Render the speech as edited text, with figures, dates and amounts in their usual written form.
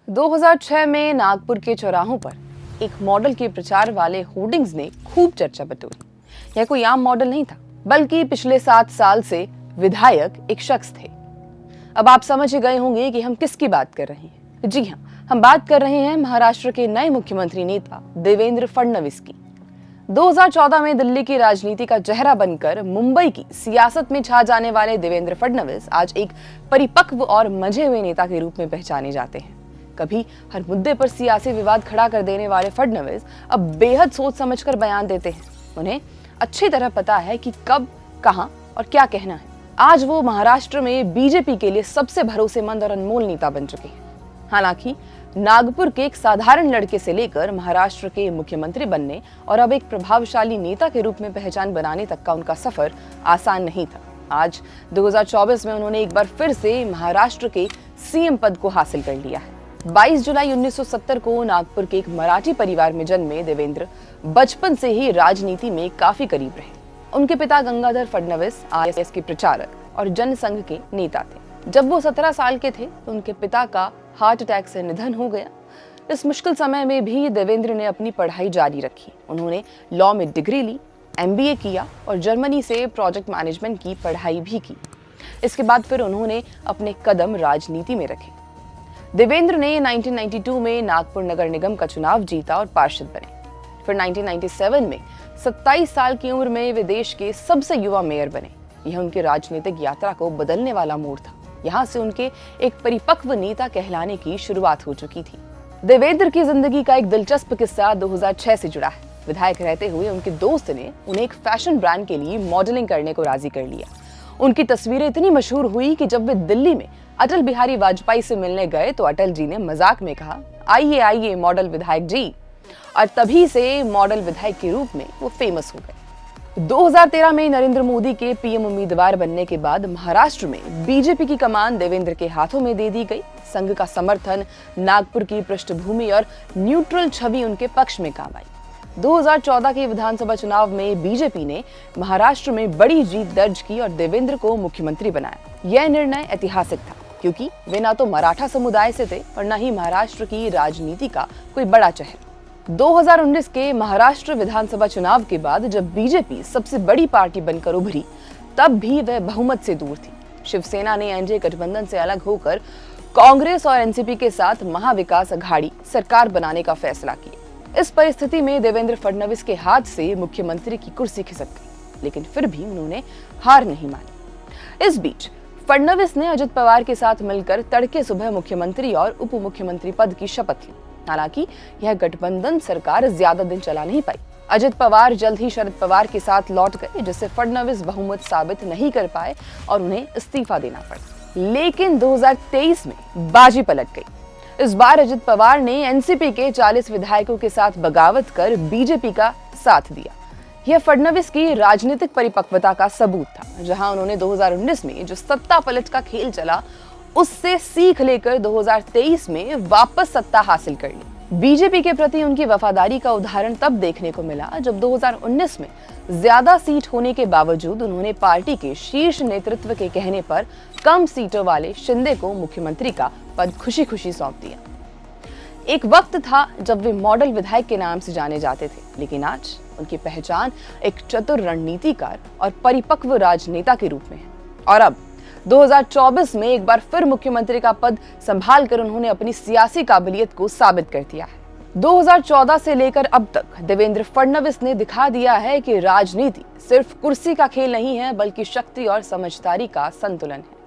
2006 में नागपुर के चौराहों पर एक मॉडल के प्रचार वाले होर्डिंग्स ने खूब चर्चा बटोरी। यह कोई आम मॉडल नहीं था, बल्कि पिछले 7 साल से विधायक एक शख्स थे। अब आप समझ गए होंगे कि हम किसकी बात कर रहे हैं। जी हाँ, हम बात कर रहे हैं महाराष्ट्र के नए मुख्यमंत्री नेता देवेंद्र फडणवीस की। 2014 में दिल्ली की राजनीति का चेहरा बनकर मुंबई की सियासत में छा जाने वाले देवेंद्र फडणवीस आज एक परिपक्व और मंझे हुए नेता के रूप में पहचाने जाते हैं। कभी हर मुद्दे पर सियासी विवाद खड़ा कर देने वाले फडणवीस अब बेहद सोच समझकर बयान देते हैं। उन्हें अच्छी तरह पता है कि कब, कहां और क्या कहना है। आज वो महाराष्ट्र में बीजेपी के लिए सबसे भरोसेमंद और अनमोल नेता बन चुके हैं। हालांकि नागपुर के एक साधारण लड़के से लेकर महाराष्ट्र के मुख्यमंत्री बनने और अब एक प्रभावशाली नेता के रूप में पहचान बनाने तक का उनका सफर आसान नहीं था। आज 2024 में उन्होंने एक बार फिर से महाराष्ट्र के सीएम पद को हासिल कर लिया है। 22 जुलाई 1970 को नागपुर के एक मराठी परिवार में जन्मे देवेंद्र बचपन से ही राजनीति में काफी करीब रहे। उनके पिता गंगाधर फडणवीस आरएसएस के प्रचारक और जनसंघ के नेता थे। जब वो 17 साल के थे तो उनके पिता का हार्ट अटैक से निधन हो गया। इस मुश्किल समय में भी देवेंद्र ने अपनी पढ़ाई जारी रखी। उन्होंने लॉ में डिग्री ली, एमबीए किया और जर्मनी से प्रोजेक्ट मैनेजमेंट की पढ़ाई भी की। इसके बाद फिर उन्होंने अपने कदम राजनीति में रखे। देवेंद्र ने 1992 में नागपुर नगर निगम का चुनाव जीता और पार्षद बने। फिर 1997 में 27 साल की उम्र में वे देश के सबसे युवा मेयर बने। यह उनकी राजनीतिक यात्रा को बदलने वाला मोड़ था। यहाँ से उनके एक परिपक्व नेता कहलाने की शुरुआत हो चुकी थी। देवेंद्र की जिंदगी का एक दिलचस्प किस्सा 2006 से जुड़ा है। विधायक रहते हुए उनके दोस्त ने उन्हें एक फैशन ब्रांड के लिए मॉडलिंग करने को राजी कर लिया। उनकी तस्वीरें इतनी मशहूर हुई कि जब वे दिल्ली में अटल बिहारी वाजपेयी से मिलने गए तो अटल जी ने मजाक में कहा, आइए आइए मॉडल विधायक जी, और तभी से मॉडल विधायक के रूप में वो फेमस हो गए। 2013 में नरेंद्र मोदी के पीएम उम्मीदवार बनने के बाद महाराष्ट्र में बीजेपी की कमान देवेंद्र के हाथों में दे दी गई। संघ का समर्थन, नागपुर की पृष्ठभूमि और न्यूट्रल छवि उनके पक्ष में काम आई। 2014 के विधानसभा चुनाव में बीजेपी ने महाराष्ट्र में बड़ी जीत दर्ज की और देवेंद्र को मुख्यमंत्री बनाया। यह निर्णय ऐतिहासिक था, क्योंकि वे ना तो मराठा समुदाय से थे और न ही महाराष्ट्र की राजनीति का कोई बड़ा चेहरा। 2019 के महाराष्ट्र विधानसभा चुनाव के बाद जब बीजेपी सबसे बड़ी पार्टी बनकर उभरी, तब भी वह बहुमत से दूर थी। शिवसेना ने एनडीए गठबंधन से अलग होकर कांग्रेस और एनसीपी के साथ महाविकास अघाड़ी सरकार बनाने का फैसला किया। इस परिस्थिति में देवेंद्र फडणवीस के हाथ से मुख्यमंत्री की कुर्सी खिसक गई, लेकिन फिर भी उन्होंने हार नहीं मानी। इस बीच फडणवीस ने अजित पवार के साथ मिलकर तड़के सुबह मुख्यमंत्री और उप मुख्यमंत्री पद की शपथ ली। हालांकि यह गठबंधन सरकार ज्यादा दिन चला नहीं पाई। अजित पवार जल्द ही शरद पवार के साथ लौट गए, जिससे फडणवीस बहुमत साबित नहीं कर पाए और उन्हें इस्तीफा देना पड़ा। लेकिन 2023 में बाजी पलट गई। इस बार अजित पवार ने एनसीपी के 40 विधायकों के साथ बगावत कर बीजेपी का साथ दिया। यह फडणवीस की राजनीतिक परिपक्वता का सबूत था। जहां उन्होंने 2019 में जो सत्ता पलट का खेल चला, उससे सीख लेकर 2023 में वापस सत्ता हासिल कर ली। बीजेपी के प्रति उनकी वफादारी का उदाहरण तब देखने को मिला जब 2019 में ज्यादा सीट होने के बावजूद उन्होंने पार्टी के शीर्ष नेतृत्व के कहने पर कम सीटों वाले शिंदे को मुख्यमंत्री का पद खुशी खुशी सौंप दिया। एक वक्त था जब वे मॉडल विधायक के नाम से जाने जाते थे, लेकिन आज उनकी पहचान एक चतुर रणनीतिकार और परिपक्व राजनेता के रूप में है। और अब 2024 में एक बार फिर मुख्यमंत्री का पद संभाल कर उन्होंने अपनी सियासी काबिलियत को साबित कर दिया है। 2014 से लेकर अब तक देवेंद्र फडणवीस ने दिखा दिया है कि राजनीति सिर्फ कुर्सी का खेल नहीं है, बल्कि शक्ति और समझदारी का संतुलन है।